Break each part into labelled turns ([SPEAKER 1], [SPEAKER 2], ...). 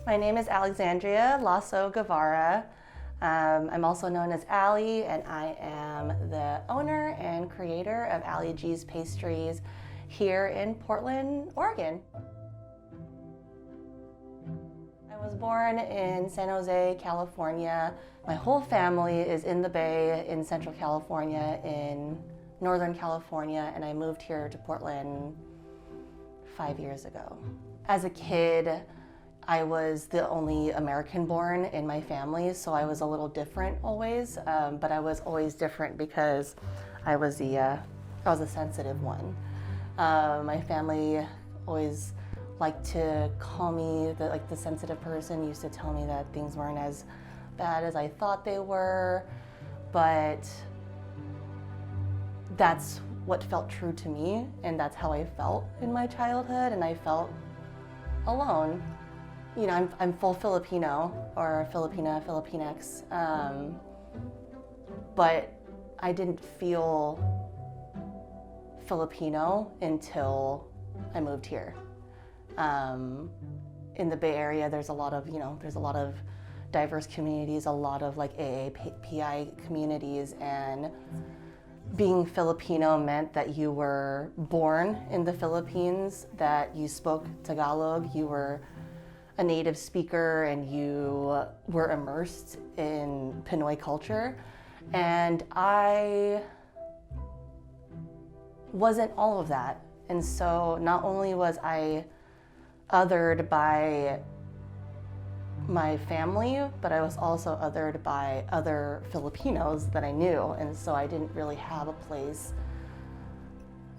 [SPEAKER 1] My name is Alexandria Lasso Guevara. I'm also known as Allie, and I am the owner and creator of Allie G's Pastries here in Portland, Oregon. I was born in San Jose, California. My whole family is in the Bay in Central California, in Northern California, and I moved here to Portland 5 years ago. As a kid, I was the only American born in my family, so I was a little different always, but I was always different because I was a sensitive one. My family always liked to call me the sensitive person, used to tell me that things weren't as bad as I thought they were, but that's what felt true to me, and that's how I felt in my childhood, and I felt alone. You know, I'm full Filipino, or Filipina, Filipinx, but I didn't feel Filipino until I moved here. In the Bay Area, there's a lot of diverse communities, a lot of like AAPI communities, and being Filipino meant that you were born in the Philippines, that you spoke Tagalog, you were a native speaker, and you were immersed in Pinoy culture. And I wasn't all of that. And so not only was I othered by my family, but I was also othered by other Filipinos that I knew. And so I didn't really have a place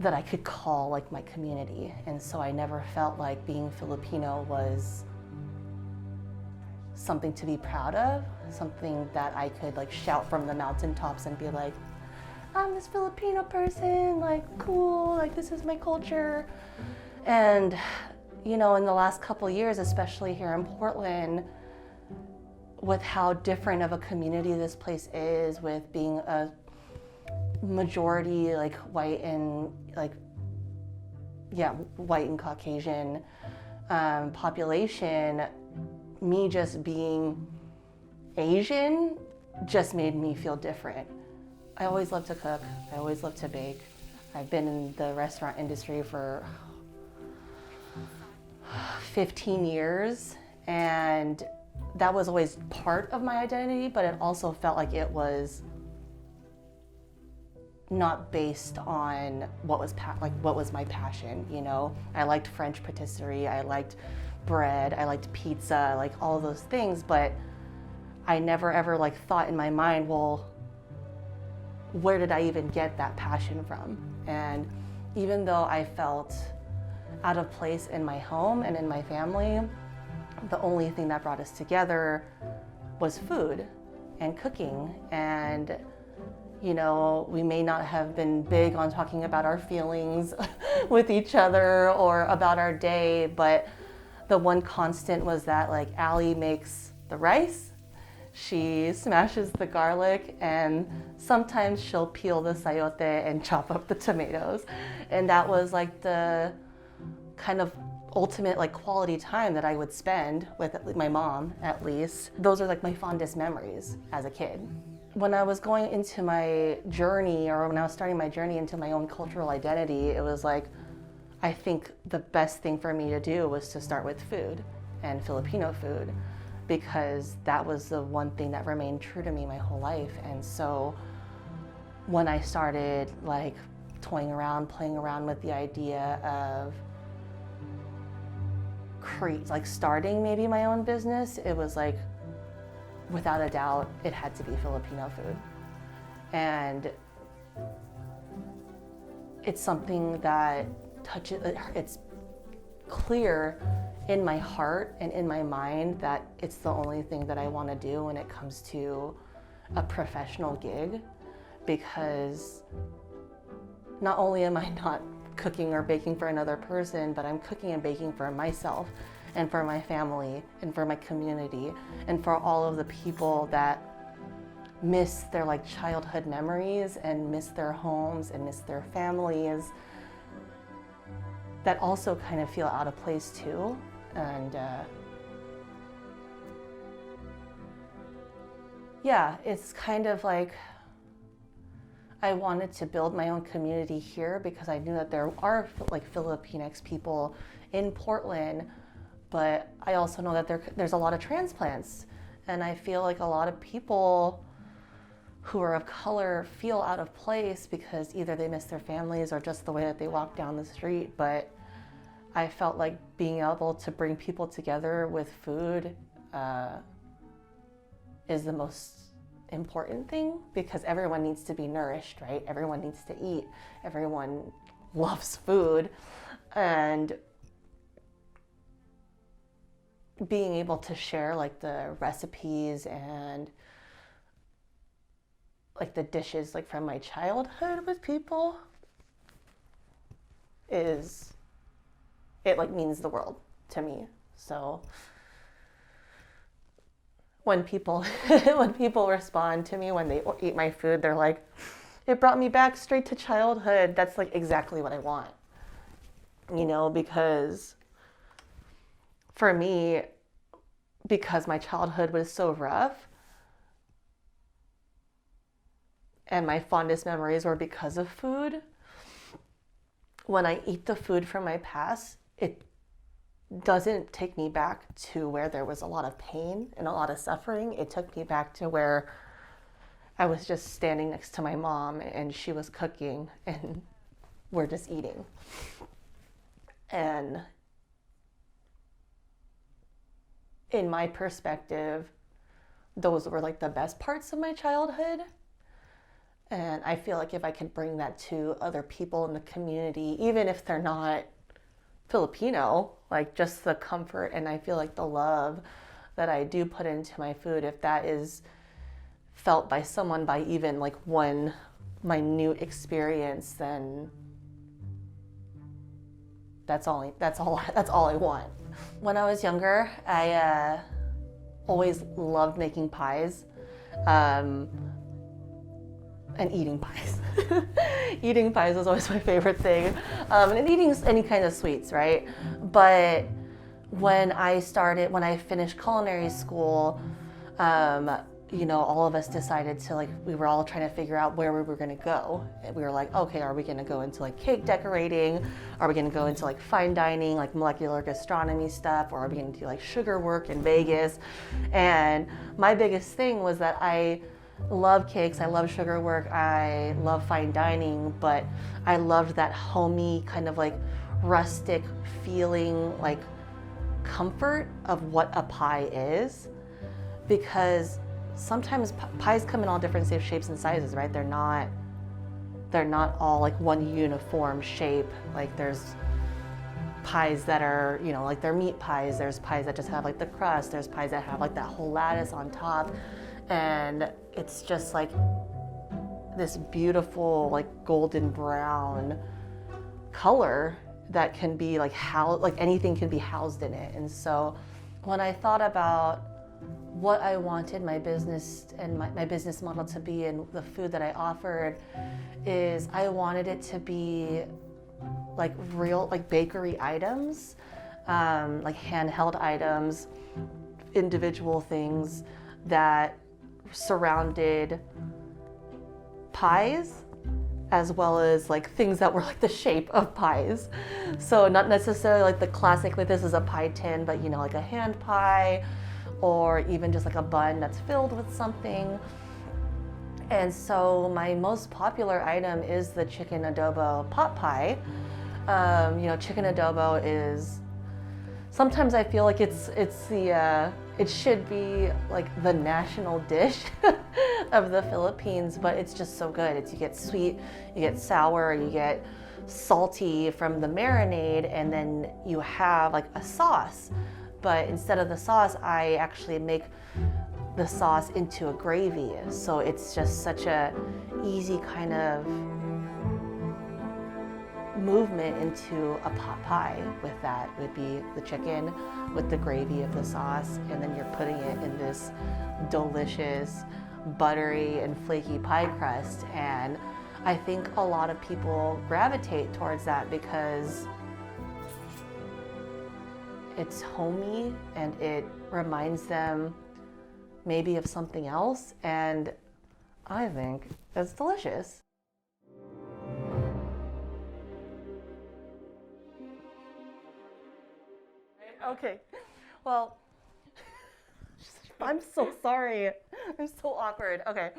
[SPEAKER 1] that I could call like my community. And so I never felt like being Filipino was something to be proud of, something that I could like shout from the mountaintops and be like, I'm this Filipino person, like cool, like this is my culture. And you know, in the last couple years, especially here in Portland, with how different of a community this place is, with being a majority like white and white and Caucasian population, me just being Asian just made me feel different. I always loved to cook, I always loved to bake. I've been in the restaurant industry for 15 years, and that was always part of my identity, but it also felt like it was not based on what was my passion, you know? I liked French patisserie, I liked bread, I liked pizza, like all of those things, but I never ever like thought in my mind, well, where did I even get that passion from? And even though I felt out of place in my home and in my family, the only thing that brought us together was food and cooking. And you know, we may not have been big on talking about our feelings with each other or about our day, but the one constant was that like Allie makes the rice, she smashes the garlic, and sometimes she'll peel the sayote and chop up the tomatoes. And that was like the kind of ultimate like quality time that I would spend with my mom, at least. Those are like my fondest memories as a kid. When I was going into my journey, or when I was starting my journey into my own cultural identity, it was like, I think the best thing for me to do was to start with food and Filipino food, because that was the one thing that remained true to me my whole life. And so when I started like toying around, playing around with the idea of starting maybe my own business, it was like, without a doubt, it had to be Filipino food. And it's something that it's clear in my heart and in my mind that it's the only thing that I want to do when it comes to a professional gig, because not only am I not cooking or baking for another person, but I'm cooking and baking for myself and for my family and for my community and for all of the people that miss their like childhood memories and miss their homes and miss their families, that also kind of feel out of place too. And yeah, it's kind of like I wanted to build my own community here because I knew that there are like Filipinx people in Portland, but I also know that there's a lot of transplants. And I feel like a lot of people who are of color feel out of place because either they miss their families or just the way that they walk down the street. But I felt like being able to bring people together with food is the most important thing because everyone needs to be nourished, right? Everyone needs to eat. Everyone loves food. And being able to share like the recipes and like the dishes like from my childhood with people is, it like means the world to me. So when people when people respond to me when they eat my food, they're like, it brought me back straight to childhood. That's like exactly what I want, you know, because for me, because my childhood was so rough and my fondest memories were because of food, when I eat the food from my past, it doesn't take me back to where there was a lot of pain and a lot of suffering. It took me back to where I was just standing next to my mom and she was cooking and we're just eating. And in my perspective, those were like the best parts of my childhood. And I feel like if I could bring that to other people in the community, even if they're not Filipino, like just the comfort and I feel like the love that I do put into my food, if that is felt by someone by even like one minute experience, then that's all I want. When I was younger, I always loved making pies. And eating pies. Eating pies was always my favorite thing. And eating any kind of sweets, right? But when I finished culinary school, you know, all of us decided to we were all trying to figure out where we were gonna go. And we were like, okay, are we gonna go into like cake decorating? Are we gonna go into like fine dining, like molecular gastronomy stuff? Or are we gonna do like sugar work in Vegas? And my biggest thing was that I love cakes, I love sugar work, I love fine dining, but I loved that homey kind of like rustic feeling, like comfort of what a pie is, because sometimes pies come in all different shapes and sizes, right? They're not all like one uniform shape. Like there's pies that are, you know, like they're meat pies, there's pies that just have like the crust, there's pies that have like that whole lattice on top. And it's just like this beautiful, like golden brown color that can be like anything can be housed in it. And so when I thought about what I wanted my business and my business model to be and the food that I offered, is I wanted it to be like real, like bakery items, like handheld items, individual things that surrounded pies, as well as like things that were like the shape of pies. So not necessarily like the classic, like this is a pie tin, but you know, like a hand pie, or even just like a bun that's filled with something. And so my most popular item is the chicken adobo pot pie. You know, chicken adobo is, sometimes I feel like it should be like the national dish of the Philippines, but it's just so good. You get sweet, you get sour, you get salty from the marinade, and then you have like a sauce. But instead of the sauce, I actually make the sauce into a gravy. So it's just such a easy kind of movement into a pot pie. With that would be the chicken with the gravy of the sauce, and then you're putting it in this delicious buttery and flaky pie crust. And I think a lot of people gravitate towards that because it's homey and it reminds them maybe of something else, and I think it's delicious. Okay, well, I'm so sorry. I'm so awkward. Okay.